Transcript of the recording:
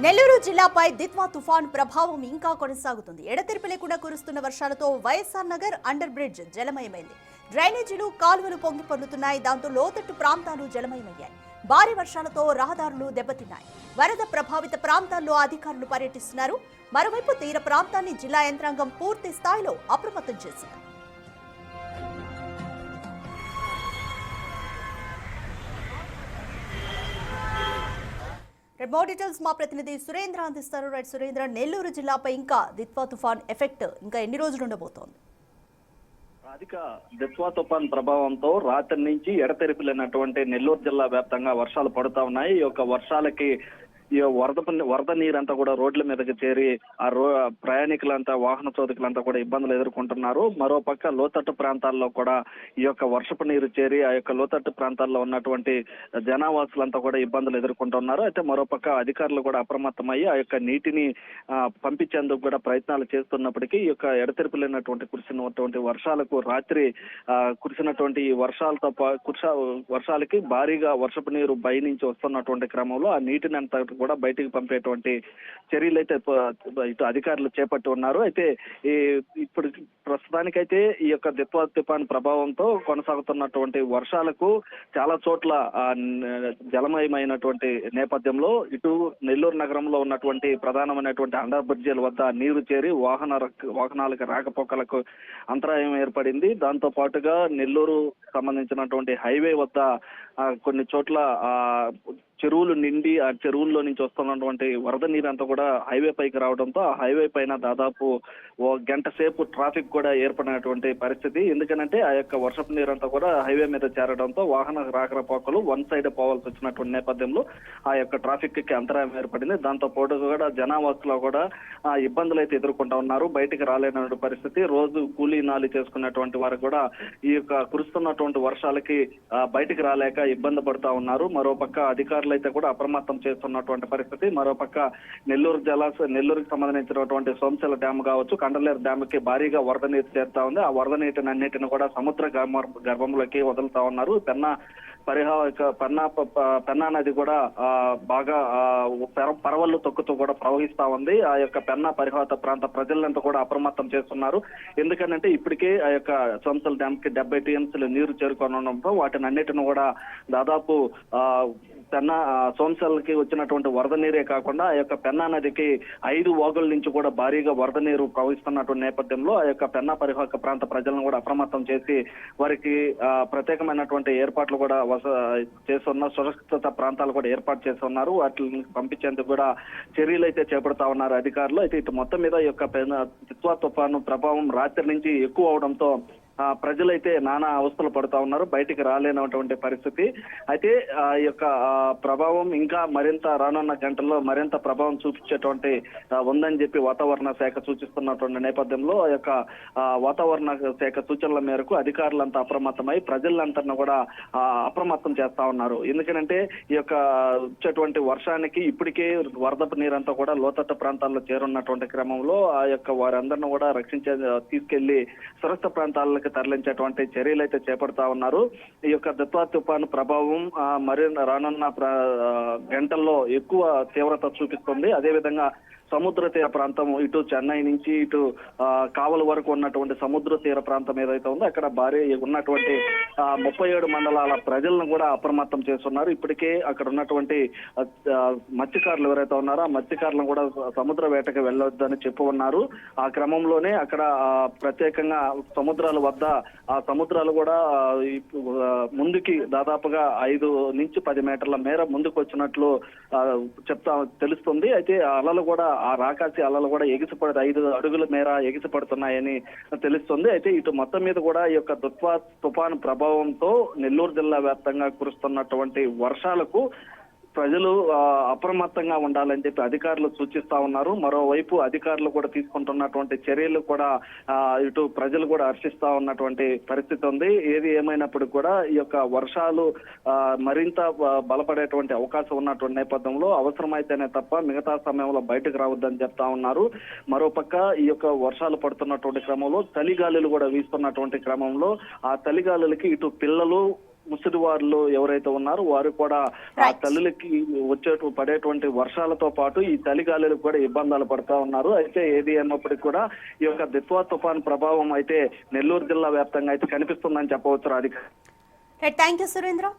నెల్లూరు జిల్లాపై దిత్వా తుఫాన్ ప్రభావం ఇంకా కొనసాగుతుంది. ఎడతెరిపి లేకుండా కురుస్తున్న వర్షాలతో వైఎస్ఆర్ నగర్ అండర్ బ్రిడ్జ్ జలమయమైంది. డ్రైనేజీలు, కాలువలు పొంగి పొర్లుతున్నాయి. దాంతో లోతట్టు ప్రాంతాలు జలమయమయ్యాయి. భారీ వర్షాలతో రహదారులు దెబ్బతిన్నాయి. వరద ప్రభావిత ప్రాంతాల్లో అధికారులు పర్యటిస్తున్నారు. మరోవైపు తీర ప్రాంతాన్ని జిల్లా యంత్రాంగం పూర్తి స్థాయిలో అప్రమత్తం చేసింది. మోర్ డీటెయిల్స్ మా ప్రతినిధి సురేంద్ర అందిస్తారు. రైట్ సురేంద్ర, నెల్లూరు జిల్లాపై ఇంకా దిత్వా తుఫాన్ ఎఫెక్ట్ ఇంకా ఎన్ని రోజులు ఉండబోతోంది? అధిక దిత్వా తుఫాన్ ప్రభావంతో రాత్రి నుంచి ఎడతెరిపి లేనటువంటి నెల్లూరు జిల్లా వ్యాప్తంగా వర్షాలు పడుతా ఉన్నాయి. ఈ యొక్క వర్షాలకి ఈ వరద నీరంతా కూడా రోడ్ల మీదకి చేరి ప్రయాణికులంతా, వాహన చోదకులంతా కూడా ఇబ్బందులు ఎదుర్కొంటున్నారు. మరో పక్క లోతట్టు ప్రాంతాల్లో కూడా ఈ యొక్క వర్షపు నీరు చేరి ఆ యొక్క లోతట్టు ప్రాంతాల్లో ఉన్నటువంటి జనావాసులంతా కూడా ఇబ్బందులు ఎదుర్కొంటున్నారు. అయితే మరో పక్క అధికారులు కూడా అప్రమత్తమయ్యి ఆ యొక్క నీటిని పంపించేందుకు కూడా ప్రయత్నాలు చేస్తున్నప్పటికీ ఈ యొక్క ఎడతెరిపి లేనటువంటి కురిసినటువంటి వర్షాలకు రాత్రి కురిసినటువంటి వర్షాలకి భారీగా వర్షపు నీరు బై నుంచి వస్తున్నటువంటి క్రమంలో ఆ నీటిని అంతా కూడా బయటికి పంపేటువంటి చర్యలు అయితే ఇటు అధికారులు చేపట్టి ఉన్నారు. అయితే ఇప్పుడు ప్రస్తుతానికైతే ఈ యొక్క దిత్వా తుఫాన్ ప్రభావంతో కొనసాగుతున్నటువంటి వర్షాలకు చాలా చోట్ల జలమయమైనటువంటి నేపథ్యంలో ఇటు నెల్లూరు నగరంలో ఉన్నటువంటి ప్రధానమైనటువంటి అండర్ బ్రిడ్జిల వద్ద నీరు చేరి వాహనాలకు రాకపోకలకు అంతరాయం ఏర్పడింది. దాంతో పాటుగా నెల్లూరు సంబంధించినటువంటి హైవే వద్ద కొన్ని చోట్ల చెరువులు నిండి ఆ చెరువుల్లో నుంచి వస్తున్నటువంటి వరద నీరంతా కూడా హైవే పైకి రావడంతో ఆ హైవే పైన దాదాపు ఓ గంట సేపు ట్రాఫిక్ కూడా ఏర్పడినటువంటి పరిస్థితి. ఎందుకనంటే ఆ యొక్క వర్షపు నీరంతా కూడా హైవే మీద చేరడంతో వాహన రాకపోకలు వన్ సైడ్ పోవాల్సి వచ్చినటువంటి నేపథ్యంలో ఆ యొక్క ట్రాఫిక్ కి అంతరాయం ఏర్పడింది. దాంతో పాటు కూడా జనావాసులు కూడా ఇబ్బందులు అయితే ఎదుర్కొంటా ఉన్నారు. బయటికి రాలేనటువంటి పరిస్థితి. రోజు కూలీ నాలి చేసుకున్నటువంటి వారు కూడా ఈ యొక్క కురుస్తున్నటువంటి వర్షాలకి బయటికి రాలేక ఇబ్బంది పడుతూ ఉన్నారు. మరో పక్క అధికారులు అయితే కూడా అప్రమత్తం చేస్తున్నటువంటి పరిస్థితి. మరోపక్క నెల్లూరుకి సంబంధించినటువంటి సోమశిల డ్యామ్ కావచ్చు, కండలేరు డ్యామ్ కి భారీగా వరద నీరు చేరుతా ఉంది. ఆ వరద నీటిని అన్నిటిని కూడా సముద్ర గర్భంలోకి వదులుతా ఉన్నారు. పెన్నా నది కూడా బాగా పరవళ్లు తొక్కుతూ కూడా ప్రవహిస్తా ఉంది. ఆ యొక్క పెన్నా పరిహాత ప్రాంత ప్రజలంతా కూడా అప్రమత్తం చేస్తున్నారు. ఎందుకంటే ఇప్పటికే ఆ యొక్క సోమశిల డ్యామ్ కి 70 టీఎంసీలు నీరు చేరుకోవడంతో వాటిని అన్నిటిని కూడా దాదాపు పెన్నా సోమశిలకి వచ్చినటువంటి వరద నీరే కాకుండా ఆ యొక్క పెన్నా నదికి 5 వాగుల నుంచి కూడా భారీగా వరద నీరు ప్రవహిస్తున్నటువంటి నేపథ్యంలో ఆ యొక్క పెన్నా పరివాహక ప్రాంత ప్రజలను కూడా అప్రమత్తం చేసి వారికి ప్రత్యేకమైనటువంటి ఏర్పాట్లు కూడా చేస్తున్న సురక్షిత ప్రాంతాలు కూడా ఏర్పాటు చేస్తున్నారు. వాటిని పంపించేందుకు కూడా చర్యలు అయితే చేపడతా ఉన్నారు అధికారులు. అయితే ఇటు మొత్తం మీద ఈ యొక్క దిత్వా తుఫాను ప్రభావం రాత్రి నుంచి ఎక్కువ అవడంతో ప్రజలైతే నానా అవస్థలు పడుతా ఉన్నారు. బయటికి రాలేనటువంటి పరిస్థితి. అయితే ఈ యొక్క ప్రభావం ఇంకా మరింత రానున్న గంటల్లో మరింత ప్రభావం చూపించేటువంటి ఉందని చెప్పి వాతావరణ శాఖ సూచిస్తున్నటువంటి నేపథ్యంలో ఆ యొక్క వాతావరణ శాఖ సూచనల మేరకు అధికారులంతా అప్రమత్తమై ప్రజలంతా కూడా అప్రమత్తం చేస్తా ఉన్నారు. ఎందుకంటే ఈ యొక్క వచ్చేటువంటి వర్షానికి ఇప్పటికే వరదపు నీరంతా కూడా లోతట్టు ప్రాంతాల్లో చేరున్నటువంటి క్రమంలో ఆ యొక్క వారందరిని కూడా తీసుకెళ్లి సురక్షిత ప్రాంతాలకు తరలించేటువంటి చర్యలు అయితే చేపడతా ఉన్నారు. ఈ యొక్క దిత్వా తుఫాను ప్రభావం మరి రానున్న గంటల్లో ఎక్కువ తీవ్రత చూపిస్తుంది. అదేవిధంగా సముద్ర తీర ప్రాంతం ఇటు చెన్నై నుంచి ఇటు కావలి వరకు ఉన్నటువంటి సముద్ర తీర ప్రాంతం ఏదైతే ఉందో అక్కడ భారీ ఉన్నటువంటి 37 మండలాల ప్రజలను కూడా అప్రమత్తం చేస్తున్నారు. ఇప్పటికే అక్కడ ఉన్నటువంటి మత్స్యకారులు ఎవరైతే ఉన్నారో ఆ మత్స్యకారులను కూడా సముద్ర వేటకి వెళ్ళొద్దని చెప్పి ఉన్నారు. ఆ క్రమంలోనే అక్కడ ప్రత్యేకంగా సముద్రాల వద్ద ఆ సముద్రాలు కూడా ముందుకి దాదాపుగా 5 నుంచి 10 మీటర్ల మేర ముందుకు వచ్చినట్లు తెలుస్తుంది. అయితే ఆ అలలు కూడా ఆ రాకాసి అలలు కూడా 5 అడుగుల మేర ఎగిసిపడుతున్నాయని తెలుస్తుంది. అయితే ఇటు మొత్తం మీద కూడా ఈ యొక్క తుఫాను ప్రభావంతో నెల్లూరు జిల్లా వ్యాప్తంగా కురుస్తున్నటువంటి వర్షాలకు ప్రజలు అప్రమత్తంగా ఉండాలని చెప్పి అధికారులు సూచిస్తా ఉన్నారు. మరోవైపు అధికారులు కూడా తీసుకుంటున్నటువంటి చర్యలు కూడా ఇటు ప్రజలు కూడా హర్షిస్తా ఉన్నటువంటి పరిస్థితి ఉంది. ఏది ఏమైనప్పటికీ కూడా ఈ యొక్క వర్షాలు మరింత బలపడేటువంటి అవకాశం ఉన్నటువంటి నేపథ్యంలో అవసరమైతేనే తప్ప మిగతా సమయంలో బయటకు రావద్దని చెప్తా ఉన్నారు. మరోపక్క ఈ యొక్క వర్షాలు పడుతున్నటువంటి క్రమంలో చలిగాలులు కూడా వీస్తున్నటువంటి క్రమంలో ఆ చలిగాలులకి ఇటు పిల్లలు ముసలివారులు ఎవరైతే ఉన్నారో వారు కూడా ఆ తల్లులకి పడేటువంటి వర్షాలతో పాటు ఈ చలిగాలులకు కూడా ఇబ్బందులు పడుతూ ఉన్నారు. అయితే ఏది అన్నప్పటికీ కూడా ఈ యొక్క దిత్వా తుఫాన్ ప్రభావం అయితే నెల్లూరు జిల్లా వ్యాప్తంగా అయితే కనిపిస్తుందని చెప్పవచ్చు రాధిక. Thank you Surendra.